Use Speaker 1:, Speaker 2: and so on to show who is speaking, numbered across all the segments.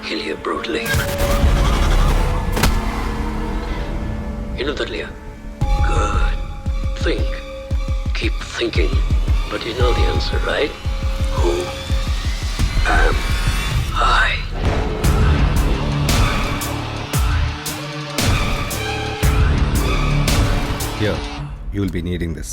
Speaker 1: kill you brutally. You know that, Leah? Good. Think. Keep thinking. But you know the answer, right? Who am I?
Speaker 2: Here, you will be needing this.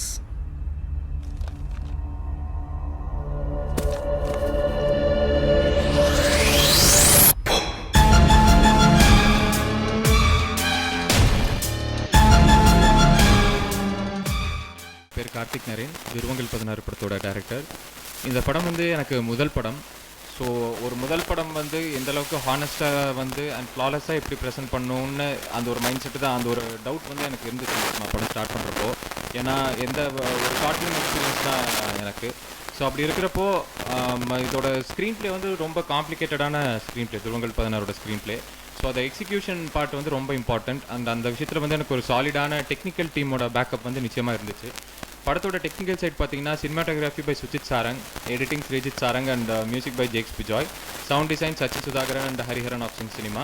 Speaker 3: பேர் கார்த்திக் நரேன், துருவங்கள் 16 படத்தோட director. இந்த படம் வந்து எனக்கு முதல் படம். ஸோ ஒரு முதல் படம் வந்து எந்த அளவுக்கு ஹானஸ்ட்டாக வந்து அண்ட் ஃப்ளாலெஸ்ஸாக எப்படி ப்ரெசென்ட் பண்ணணுன்னு அந்த ஒரு மைண்ட் செட்டு தான், அந்த ஒரு டவுட் வந்து எனக்கு இருந்துச்சு நான் படம் ஸ்டார்ட் பண்ணுறப்போ. ஏன்னா எந்த ஒரு ஷார்ட் ஃபிலிம் எக்ஸ்பீரியன்ஸ் தான் எனக்கு. ஸோ அப்படி இருக்கிறப்போ இதோட ஸ்க்ரீன் ப்ளே வந்து ரொம்ப காம்ப்ளிகேட்டடான ஸ்க்ரீன் ப்ளே, துருவங்கள் 16 ஸ்க்ரீன் ப்ளே. ஸோ அந்த எக்ஸிக்யூஷன் பார்ட் வந்து ரொம்ப இம்பார்ட்டண்ட். அந்த விஷயத்தில் வந்து எனக்கு ஒரு சாலிடான டெக்னிக்கல் டீமோட பேக்கப் வந்து நிச்சயமாக இருந்துச்சு. படத்தோட டெக்னிக்கல் சைட் பார்த்தீங்கன்னா cinematography by Sujith Sarang, editing Sreejith Sarang and music by Jakes Bejoy, sound design Sachin Sudhakaran and Hariharan of Sync Cinema,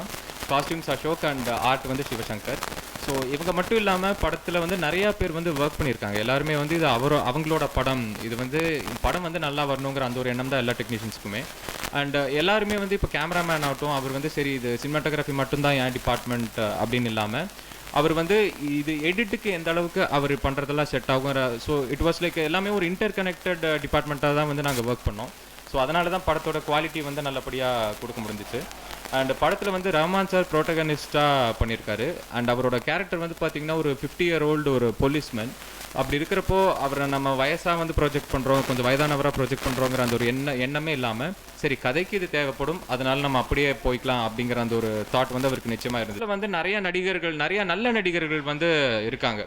Speaker 3: costumes Ashok and art வந்து சிவசங்கர். ஸோ இவங்க மட்டும் இல்லாமல் படத்தில் வந்து நிறையா பேர் வந்து ஒர்க் பண்ணியிருக்காங்க. எல்லாருமே வந்து இது அவங்களோட படம், இது வந்து படம் வந்து நல்லா வரணுங்கிற அந்த ஒரு எண்ணம் தான் எல்லா டெக்னீஷியன்ஸுக்குமே. அண்ட் எல்லாருமே வந்து இப்போ கேமராமேன் ஆகட்டும், அவர் வந்து சரி இது சினிமாட்டோகிராஃபி மட்டும்தான் என் டிபார்ட்மெண்ட் அப்படின்னு இல்லாமல் அவர் வந்து இது எடிட்டுக்கு எந்த அளவுக்கு அவர் பண்ணுறதெல்லாம் செட் ஆகும். ஸோ இட் வாஸ் லைக் எல்லாமே ஒரு இன்டர் கனெக்டட் டிபார்ட்மெண்ட்டாக தான் வந்து நாங்கள் ஒர்க் பண்ணோம். ஸோ அதனால தான் படத்தோட குவாலிட்டி வந்து நல்லபடியாக கொடுக்க முடிஞ்சிச்சு. அண்ட் படத்தில் வந்து ரஹ்மான் சார் ப்ரோட்டகனிஸ்டாக பண்ணியிருக்காரு. அண்ட் அவரோட கேரக்டர் வந்து பார்த்திங்கன்னா ஒரு 50 year old ஒரு போலீஸ்மேன். அப்படி இருக்கிறப்போ அவரை நம்ம வயசாக வந்து ப்ரொஜெக்ட் பண்ணுறோம், கொஞ்சம் வயதானவராக ப்ரொஜெக்ட் பண்ணுறோங்கிற அந்த ஒரு எண்ணமே இல்லாமல் சரி கதைக்கு இது தேவைப்படும், அதனால நம்ம அப்படியே போய்க்கலாம் அப்படிங்கிற அந்த ஒரு தாட் வந்து அவருக்கு நிச்சயமாக இருந்தது. இதில் வந்து நிறைய நல்ல நடிகர்கள் வந்து இருக்காங்க.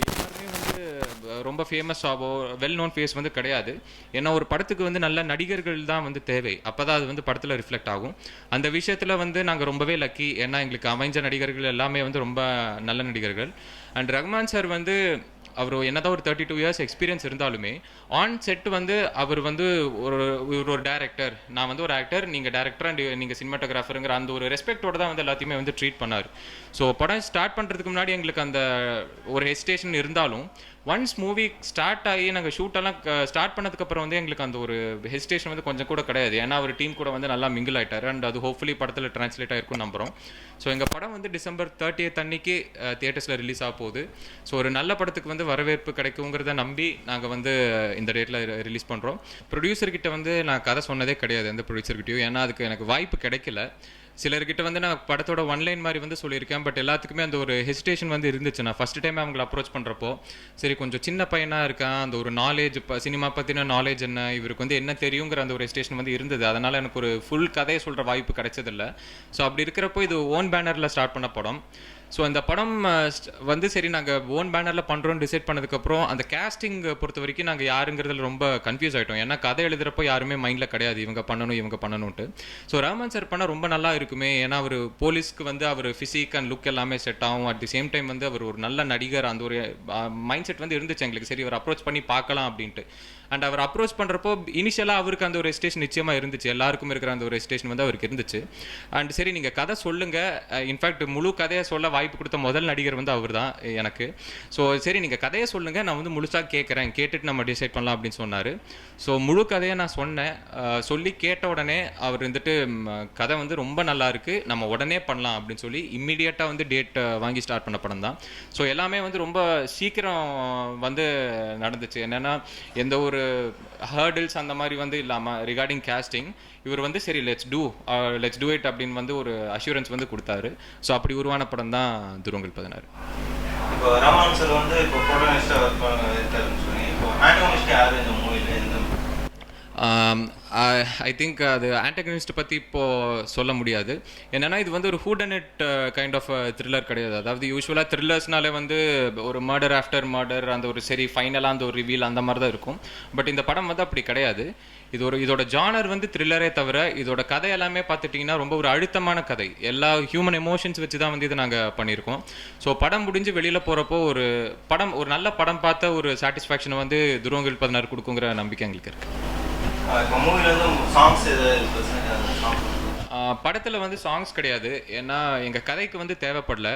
Speaker 3: எல்லாருமே வந்து ரொம்ப ஃபேமஸாகவோ வெல் நோன் ஃபேஸ் வந்து கிடையாது. ஏன்னா ஒரு படத்துக்கு வந்து நல்ல நடிகர்கள் தான் வந்து தேவை, அப்போ தான் அது வந்து படத்தில் ரிஃப்ளெக்ட் ஆகும். அந்த விஷயத்தில் வந்து நாங்கள் ரொம்பவே லக்கி. ஏன்னா எங்களுக்கு அமைஞ்ச நடிகர்கள் எல்லாமே வந்து ரொம்ப நல்ல நடிகர்கள். அண்ட் ரஹ்மான் சார் வந்து அவர் என்னதான் ஒரு 32 years எக்ஸ்பீரியன்ஸ் இருந்தாலுமே ஆன் செட் வந்து அவர் வந்து ஒரு டேரக்டர், நான் வந்து ஒரு ஆக்டர், நீங்கள் டேரக்டர் அண்ட் நீங்கள் சினிமாட்டோகிராஃபருங்கிற அந்த ஒரு ரெஸ்பெக்டோட தான் வந்து எல்லாத்தையுமே வந்து ட்ரீட் பண்ணார். ஸோ படம் ஸ்டார்ட் பண்ணுறதுக்கு முன்னாடி எங்களுக்கு அந்த ஒரு ஹெசிடேஷன் இருந்தாலும் ஒன்ஸ் மூவி ஸ்டார்ட் ஆகி நாங்கள் ஷூட்டெல்லாம் ஸ்டார்ட் பண்ணதுக்கப்புறம் வந்து எங்களுக்கு அந்த ஒரு ஹெசிடேஷன் வந்து கொஞ்சம் கூட கிடையாது. ஏன்னா அவர் டீம் கூட வந்து நல்லா மிங்கிள் ஆகிட்டார். அண்ட் அது ஹோப்ஃபுல்லி படத்தில் ட்ரான்ஸ்லேட் ஆகிருக்கும்னு நம்புகிறோம். ஸோ எங்கள் படம் வந்து December 30th அன்னைக்கு தியேட்டர்ஸில் ரிலீஸ் ஆக போகுது. ஸோ ஒரு நல்ல படத்துக்கு வந்து வரவேற்பு கிடைக்குங்கிறத நம்பி நாங்கள் வந்து இந்த டேட்டில் ரிலீஸ் பண்ணுறோம். ப்ரொடியூசர்கிட்ட வந்து நான் கதை சொன்னதே கிடையாது எந்த ப்ரொடியூசர்கிட்டையும். ஏன்னா அதுக்கு எனக்கு வாய்ப்பு கிடைக்கல. சிலர்கிட்ட வந்து நான் படத்தோட ஒன்லைன் மாதிரி வந்து சொல்லியிருக்கேன். பட் எல்லாத்துக்குமே அந்த ஒரு ஹெசிடேஷன் வந்து இருந்துச்சு. நான் ஃபஸ்ட் டைம் அவங்களை அப்ரோச் பண்ணுறப்போ சரி கொஞ்சம் சின்ன பையனாக இருக்கான், அந்த ஒரு நாலேஜ் சினிமா பற்றின நாலேஜ் என்ன, இவருக்கு வந்து என்ன தெரியுங்கிற அந்த ஒரு ஹெசிடேஷன் வந்து இருந்தது. அதனால் எனக்கு ஒரு ஃபுல் கதையை சொல்கிற வாய்ப்பு கிடைச்சதில்லை. ஸோ அப்படி இருக்கிறப்போ இது ஓன் பேனரில் ஸ்டார்ட் பண்ண படம். ஸோ அந்த படம் வந்து சரி நாங்கள் ஓன் பேனரில் பண்ணுறோன்னு டிசைட் பண்ணதுக்கப்புறம் அந்த கேஸ்டிங் பொறுத்த வரைக்கும் நாங்கள் யாருங்கிறதுல ரொம்ப கன்ஃபியூஸ் ஆகிட்டோம். ஏன்னா கதை எழுதுகிறப்போ யாருமே மைண்டில் கிடையாது இவங்க பண்ணணும்ட்டு. ஸோ ரஹ்மான் சார் பண்ணால் ரொம்ப நல்லா இருக்குமே, ஏன்னா அவர் போலீஸ்க்கு வந்து அவர் ஃபிசிக் அண்ட் லுக் எல்லாமே செட் ஆகும். அட் தி சேம் டைம் வந்து அவர் ஒரு நல்ல நடிகர், அந்த ஒரு மைண்ட் செட் வந்து இருந்துச்சு எங்களுக்கு. சரி அவர் அப்ரோச் பண்ணி பார்க்கலாம் அப்படின்ட்டு. அண்ட் அவர் அப்ரோச் பண்ணுறப்போ இனிஷியலாக அவருக்கு அந்த ஒரு ஹெசிடேஷன் நிச்சயமாக இருந்துச்சு. எல்லாருக்கும் இருக்கிற அந்த ஒரு ஹெசிடேஷன் வந்து அவருக்கு இருந்துச்சு. அண்ட் சரி நீங்கள் கதை சொல்லுங்கள், இன்ஃபேக்ட் முழு கதையை சொல்ல வாய்ப்பு கொடுத்த முதல் நடிகர் வந்து அவர் தான் எனக்கு. ஸோ சரி நீங்கள் கதையை சொல்லுங்கள், நான் வந்து முழுசாக கேட்குறேன், கேட்டுட்டு நம்ம டிசைட் பண்ணலாம் அப்படின்னு சொன்னார். ஸோ முழு கதையை நான் சொன்னேன். சொல்லி கேட்ட உடனே அவர் வந்துட்டு கதை வந்து ரொம்ப நல்லா இருக்குது, நம்ம உடனே பண்ணலாம் அப்படின்னு சொல்லி இம்மிடியட்டாக வந்து டேட் வாங்கி ஸ்டார்ட் பண்ண படம் தான். ஸோ எல்லாமே வந்து ரொம்ப சீக்கிரம் வந்து நடந்துச்சு. என்னென்னா எந்த ஒரு ஹர்டில்ஸ் அந்த மாதிரி வந்து இல்லாமல் ரிகார்டிங் கேஸ்டிங் இவர் வந்து சரி லெட்ஸ் டூ இட் அப்படின்னு வந்து ஒரு அஷூரன்ஸ் வந்து கொடுத்தாரு. ஸோ அப்படி உருவான படம் தான் துருவங்கள் 16.
Speaker 4: இப்போ ரஹ்மான் சார் வந்து இப்போ ப்ரோட்டகனிஸ்டாக இருக்காருன்னு சொல்லி இப்போ ஆண்டகனிஸ்ட் யார் இந்த மூவியில்?
Speaker 3: ஐ திங்க் அது ஆண்டகனிஸ்ட் பற்றி இப்போது சொல்ல முடியாது. என்னென்னா இது வந்து ஒரு ஹூடனட் கைண்ட் ஆஃப் த்ரில்லர் கிடையாது. அதாவது யூஸ்வலாக த்ரில்லர்ஸ்னாலே வந்து ஒரு மர்டர் ஆஃப்டர் மர்டர், அந்த ஒரு சரி ஃபைனலாக அந்த ஒரு ரிவீல் அந்த மாதிரி தான் இருக்கும். பட் இந்த படம் வந்து அப்படி கிடையாது. இதோட ஜானர் வந்து த்ரில்லரே தவிர இதோட கதை எல்லாமே பார்த்துட்டிங்கன்னா ரொம்ப ஒரு அழுத்தமான கதை. எல்லா ஹியூமன் எமோஷன்ஸ் வச்சு தான் வந்து இதை நாங்கள் பண்ணியிருக்கோம். ஸோ படம் முடிஞ்சு வெளியில் போகிறப்போ ஒரு நல்ல படம் பார்த்த ஒரு சாட்டிஸ்ஃபேக்ஷனை வந்து துருவங்கள் 16 கொடுக்குங்கிற நம்பிக்கை எங்களுக்கு இருக்குது.
Speaker 4: இப்போ மூவில வந்து சாங்ஸ்
Speaker 3: படத்தில் வந்து சாங்ஸ் கிடையாது, ஏன்னா எங்கள் கதைக்கு வந்து தேவைப்படல.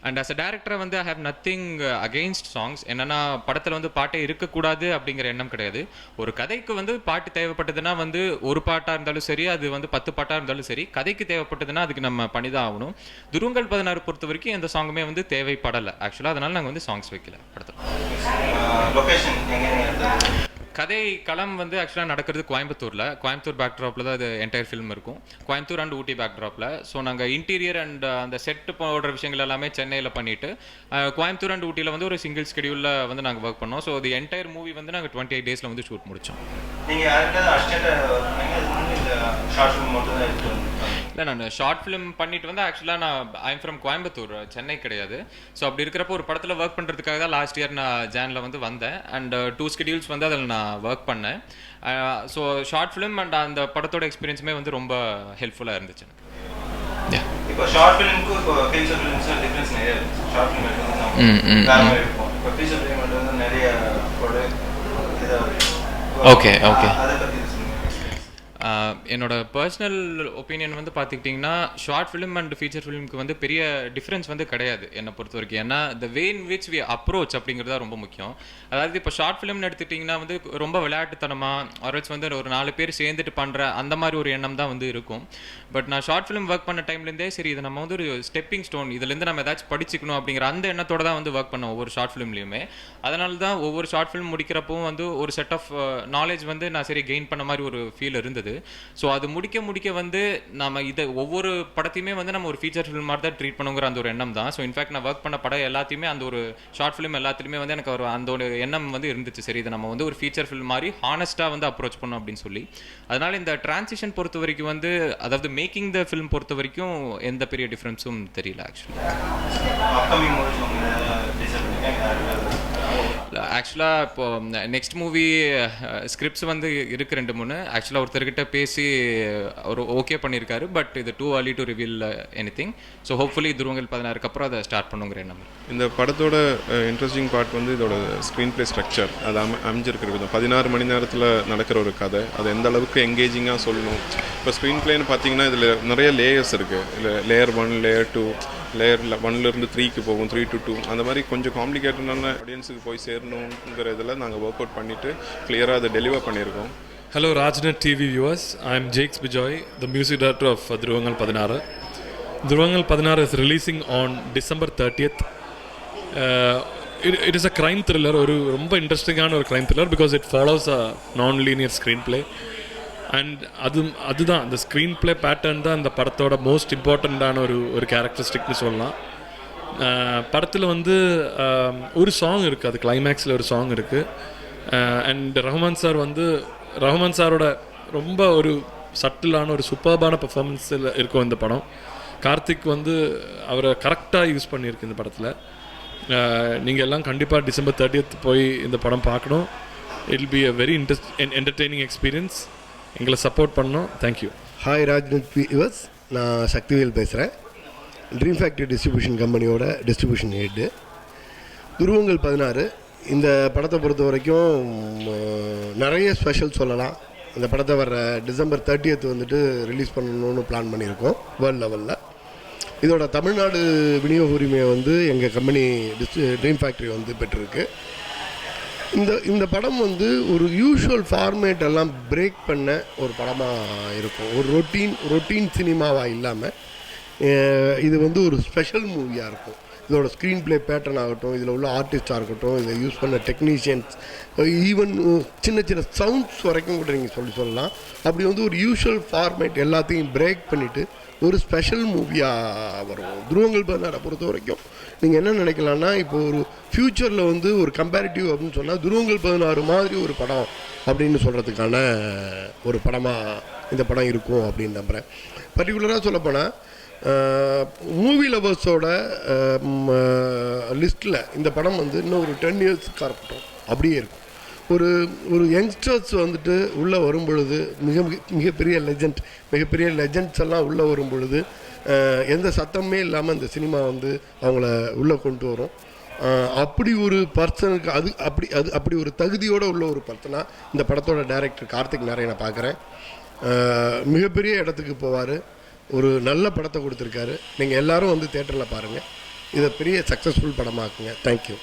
Speaker 3: அண்ட் அஸ் அ டேரக்டரை வந்து I have nothing against songs. என்னென்னா படத்தில் வந்து பாட்டே இருக்கக்கூடாது அப்படிங்கிற எண்ணம் கிடையாது. ஒரு கதைக்கு வந்து பாட்டு தேவைப்பட்டதுன்னா வந்து ஒரு பாட்டாக இருந்தாலும் சரி, அது வந்து 10 பாட்டாக இருந்தாலும் சரி, கதைக்கு தேவைப்பட்டதுன்னா அதுக்கு நம்ம பண்ணி தான் ஆகணும். துருவங்கள் 16 பொறுத்த வரைக்கும் எந்த சாங்குமே வந்து தேவைப்படலை ஆக்சுவலாக, அதனால் நாங்கள் வந்து சாங்ஸ் வைக்கல படத்தில். கதை களம் வந்து ஆக்சுவலாக நடக்கிறது கோயம்புத்தூர் பேக்ட்ராப்பில் தான் அது என்டையர் ஃபிலிம் இருக்கும். கோயம்புத்தூர் அண்ட் ஊட்டி பேக்ட்ராப்பில். ஸோ நாங்கள் இன்டீரியர் அண்ட் அந்த செட்டு போடுற விஷயங்கள் எல்லாமே சென்னையில் பண்ணிவிட்டு கோயம்புத்தூர் அண்ட் ஊட்டியில் வந்து ஒரு சிங்கிள் ஸ்கெடியூலில் வந்து நாங்கள் ஒர்க் பண்ணோம். ஸோ அது என்டையர் மூவி வந்து நாங்கள் 28 டேஸில் வந்து ஷூட் முடித்தோம். இல்லை, நான் ஷார்ட் ஃபிலிம் பண்ணிட்டு வந்து ஆக்சுவலாக நான் ஐம் ஃப்ரம் கோயம்புத்தூர், சென்னை கிடையாது. ஸோ அப்படி இருக்கிறப்போ ஒரு படத்தில் ஒர்க் பண்ணுறதுக்காக தான் லாஸ்ட் இயர் நான் ஜானில் வந்து வந்தேன். அண்ட் 2 ஸ்கெடியூல்ஸ் வந்து அதில் நான் ஒர்க் பண்ணேன். ஸோ ஷார்ட் ஃபிலிம் அண்ட் அந்த படத்தோட எக்ஸ்பீரியன்ஸுமே வந்து ரொம்ப ஹெல்ப்ஃபுல்லாக இருந்துச்சு எனக்கு.
Speaker 4: இப்போ ஷார்ட் ஃபிலிமுக்கும் இப்போ ஃபீச்சர் ஃபிலிம்ஸும் டிஃப்ரென்ஸ் நிறைய இருக்குது. ஷார்ட் ஃபிலிம் எடுத்து வேறு மாதிரி இருக்கும். இப்போ ஃபீச்சர் ஃபிலிம் வந்து நிறைய
Speaker 3: ஓகே அதை பற்றி என்னோட பர்சனல் ஒப்பீனியன் வந்து பார்த்துக்கிட்டிங்கன்னா ஷார்ட் ஃபிலிம் அண்ட் ஃபீச்சர் ஃபிலிமுக்கு வந்து பெரிய டிஃப்ரென்ஸ் வந்து கிடையாது என்னை பொறுத்த வரைக்கும். ஏன்னா த வே இன் விச் வி அப்ரோச் அப்படிங்கிறது தான் ரொம்ப முக்கியம். அதாவது இப்போ ஷார்ட் ஃபிலிம்னு எடுத்துக்கிட்டிங்கன்னா வந்து ரொம்ப விளையாட்டுத்தனமாக ஆர்வச்சு வந்து ஒரு 4 பேர் சேர்ந்துட்டு பண்ணுற அந்த மாதிரி ஒரு எண்ணம் தான் வந்து இருக்கும். பட் நான் ஷார்ட் ஃபிலிம் ஒர்க் பண்ண டைம்லேருந்தே சரி, இதை நம்ம வந்து ஒரு ஸ்டெப்பிங் ஸ்டோன், இதுலேருந்து நம்ம ஏதாச்சும் படிச்சுக்கணும் அப்படிங்கிற அந்த எண்ணத்தோட தான் வந்து ஒர்க் பண்ணோம் ஒவ்வொரு ஷார்ட் ஃபிலிம்லையுமே. அதனால தான் ஒவ்வொரு ஷார்ட் ஃபிலிம் முடிக்கிறப்பவும் வந்து ஒரு செட் ஆஃப் நாலேஜ் வந்து நான் சரி கெயின் பண்ண மாதிரி ஒரு ஃபீல் இருந்தது. ஸோ அது முடிக்க வந்து நம்ம இதை ஒவ்வொரு படத்தையுமே வந்து நம்ம ஒரு ஃபீச்சர் ஃபிலிம் மாதிரி தான் ட்ரீட் பண்ணுங்கிற அந்த ஒரு எண்ணம் தான். ஸோ இன்ஃபேக்ட் நான் ஒர்க் பண்ண படம் எல்லாத்தையுமே அந்த ஒரு ஷார்ட் ஃபிலிம் எல்லாத்துலேயுமே வந்து எனக்கு ஒரு அந்த ஒரு எண்ணம் வந்து இருந்துச்சு. சரி, இதை நம்ம வந்து ஒரு ஃபீச்சர் ஃபிலிம் மாதிரி ஹானஸ்ட்டாக வந்து அப்ரோச் பண்ணோம் அப்படின்னு சொல்லி. அதனால் இந்த டிரான்சிஷன் பொறுத்த வரைக்கும் வந்து, அதாவது மேக்கிங் த ஃபிலிம் பொறுத்த வரைக்கும் எந்த பெரிய டிஃப்ரென்ஸும் தெரியல ஆக்சுவலாக இப்போ நெக்ஸ்ட் மூவி ஸ்கிரிப்ட்ஸ் வந்து இருக்கு 2-3. ஆக்சுவலாக ஒருத்தர்கிட்ட பேசி ஒரு ஓகே பண்ணியிருக்காரு. பட் இது too early to reveal anything. So hopefully Dhuruvangal 16 அப்புறம் அதை ஸ்டார்ட் பண்ணுங்கிற எண்ணம்.
Speaker 5: இந்த படத்தோட இன்ட்ரெஸ்டிங் பார்ட் வந்து இதோட ஸ்க்ரீன் பிளே ஸ்ட்ரக்சர், அது அமைஞ்சிருக்கிற விதம். 16 மணி நேரத்தில் நடக்கிற ஒரு கதை, அது எந்த அளவுக்கு எங்கேஜிங்காக சொல்லணும். இப்போ ஸ்க்ரீன் பிளேன்னு பார்த்தீங்கன்னா இதில் நிறைய லேயர்ஸ் இருக்குது. இல்லை லேயர் 1, லேயர் 2, லேயர் 1லேருந்து 3க்கு போகும், 3 to 2, அந்த மாதிரி கொஞ்சம் காம்ப்ளிகேட்டடான ஆடியன்ஸுக்கு போய் சேரணுங்கிற இதில் நாங்கள் ஒர்க் அவுட் பண்ணிவிட்டு கிளியராக அதை டெலிவர் பண்ணியிருக்கோம்.
Speaker 6: Hello Rajnet TV viewers, I am Jakes Bijoy, the music director of Dhruvangal 16. Dhruvangal 16 is releasing on December 30th. It is a crime thriller, ஒரு ரொம்ப இன்ட்ரெஸ்டிங்கான ஒரு crime thriller because it follows a non-linear screenplay. And அதுதான் அந்த screen play pattern தான் இந்த படத்தோட most இம்பார்ட்டண்ட்டான ஒரு கேரக்டரிஸ்டிக்னு சொல்லலாம். படத்தில் வந்து ஒரு சாங் இருக்குது, அது கிளைமேக்ஸில் ஒரு சாங் இருக்குது. அண்ட் ரஹ்மான் சாரோட ரொம்ப ஒரு சட்டிலான ஒரு சூப்பர்பான பெர்ஃபார்மன்ஸில் இருக்கும் இந்த படம். கார்த்திக் வந்து அவரை கரெக்டாக யூஸ் பண்ணியிருக்கு இந்த படத்தில். நீங்கள் எல்லாம் கண்டிப்பாக December 30th போய் இந்த படம் பார்க்கணும். It will be a very entertaining experience. எங்களை சப்போர்ட் பண்ணோம். தேங்க்யூ.
Speaker 7: ஹாய் ராஜ்நத் வியூவர்ஸ், நான் சக்திவேல் பேசுகிறேன். ட்ரீம் ஃபேக்ட்ரி டிஸ்ட்ரிபியூஷன் கம்பெனியோட டிஸ்ட்ரிபியூஷன் ஹெட்டு. துருவங்கள் 16 இந்த படத்தை பொறுத்த வரைக்கும் நிறைய ஸ்பெஷல் சொல்லலாம். இந்த படத்தை வர December 30th வந்துட்டு ரிலீஸ் பண்ணணும்னு பிளான் பண்ணியிருக்கோம் வேர்ல்டு லெவலில். இதோட தமிழ்நாடு விநியோக உரிமையை வந்து எங்கள் கம்பெனி ட்ரீம் ஃபேக்ட்ரி வந்து பெற்றிருக்கு. இந்த படம் வந்து ஒரு யூஷுவல் ஃபார்மேட் எல்லாம் பிரேக் பண்ண ஒரு படமாக இருக்கும். ஒரு ரொட்டீன் சினிமாவாக இல்லாமல் இது வந்து ஒரு ஸ்பெஷல் மூவியாக இருக்கும். இதோட ஸ்க்ரீன் பிளே பேட்டர்ன் ஆகட்டும், இதில் உள்ள ஆர்டிஸ்டாக இருக்கட்டும், இதில் யூஸ் பண்ண டெக்னீஷியன்ஸ், ஈவன் சின்ன சவுண்ட்ஸ் வரைக்கும் கூட நீங்கள் சொல்லலாம். அப்படி வந்து ஒரு யூஷுவல் ஃபார்மேட் எல்லாத்தையும் பிரேக் பண்ணிவிட்டு ஒரு ஸ்பெஷல் மூவியாக வரும். துருவங்கள் 16 பொறுத்த வரைக்கும் நீங்கள் என்ன நினைக்கலாம்னா, இப்போ ஒரு ஃப்யூச்சரில் வந்து ஒரு கம்பேரிட்டிவ் அப்படின்னு சொன்னால் துருவங்கள் 16 மாதிரி ஒரு படம் அப்படின்னு சொல்கிறதுக்கான ஒரு படமாக இந்த படம் இருக்கும் அப்படின்னு நம்புகிறேன். பர்டிகுலராக சொல்லப்போனால் மூவி லவர்ஸோட லிஸ்ட்டில் இந்த படம் வந்து இன்னும் ஒரு 10 இயர்ஸுக்கு இருக்கட்டும் அப்படியே இருக்கும். ஒரு யங்ஸ்டர்ஸ் வந்துட்டு உள்ளே வரும் பொழுது மிகப்பெரிய லெஜெண்ட்ஸ் எல்லாம் உள்ளே வரும் பொழுது எந்த சத்தமே இல்லாமல் இந்த சினிமா வந்து அவங்கள உள்ளே கொண்டு வரும். அப்படி ஒரு பர்சனுக்கு அப்படி ஒரு தகுதியோடு உள்ள ஒரு பர்சனாக இந்த படத்தோட டைரக்டர் கார்த்திக் நாராயணனை பார்க்குறேன். மிகப்பெரிய இடத்துக்கு போவார். ஒரு நல்ல படத்தை கொடுத்துருக்காரு. நீங்கள் எல்லாரும் வந்து தேட்டரில் பாருங்கள். இதை பெரிய சக்ஸஸ்ஃபுல் படமாக்குங்க. தேங்க்யூ.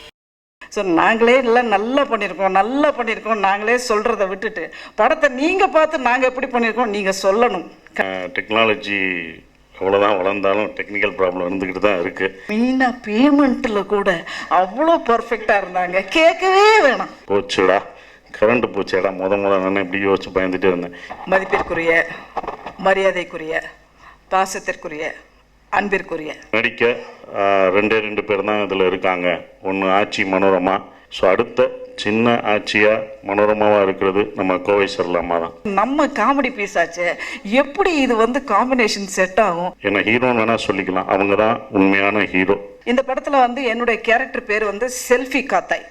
Speaker 8: ஸோ நாங்களே எல்லாம் நல்லா பண்ணியிருக்கோம் நாங்களே சொல்கிறத விட்டுட்டு படத்தை நீங்கள் பார்த்து நாங்கள் எப்படி பண்ணியிருக்கோம் நீங்கள் சொல்லணும்.
Speaker 9: டெக்னாலஜி அவ்வளோதான் வளர்ந்தாலும் டெக்னிக்கல் ப்ராப்ளம் இருந்துக்கிட்டு தான் இருக்குது.
Speaker 8: மெயினாக பேமெண்ட்டில் கூட அவ்வளோ பர்ஃபெக்டாக இருந்தாங்க, கேட்கவே வேணாம்.
Speaker 9: போச்சுடா, கரண்ட் போச்சுடா, நான் இப்படி யோசிச்சு பயந்துட்டே இருந்தேன்.
Speaker 8: மதிப்பிற்குரிய, மரியாதைக்குரிய, பாசத்திற்குரிய, அன்பிற்குரிய
Speaker 9: நடிக்க ரெண்டு பேர் தான் இதில் இருக்காங்க. ஒன்று ஆச்சி, மனோரமா. ஸோ அடுத்த சின்ன ஆட்சியாக மனோரமாவாக இருக்கிறது நம்ம கோவை சரளாமா தான்.
Speaker 8: நம்ம காமெடி பீஸ் ஆச்சு, எப்படி இது வந்து காம்பினேஷன் செட் ஆகும்?
Speaker 9: ஏன்னா ஹீரோன்னு வேணால் சொல்லிக்கலாம், அவங்க தான் உண்மையான ஹீரோ.
Speaker 8: இந்த படத்தில் வந்து என்னுடைய கேரக்டர் பேர் வந்து செல்ஃபி காத்தாய்.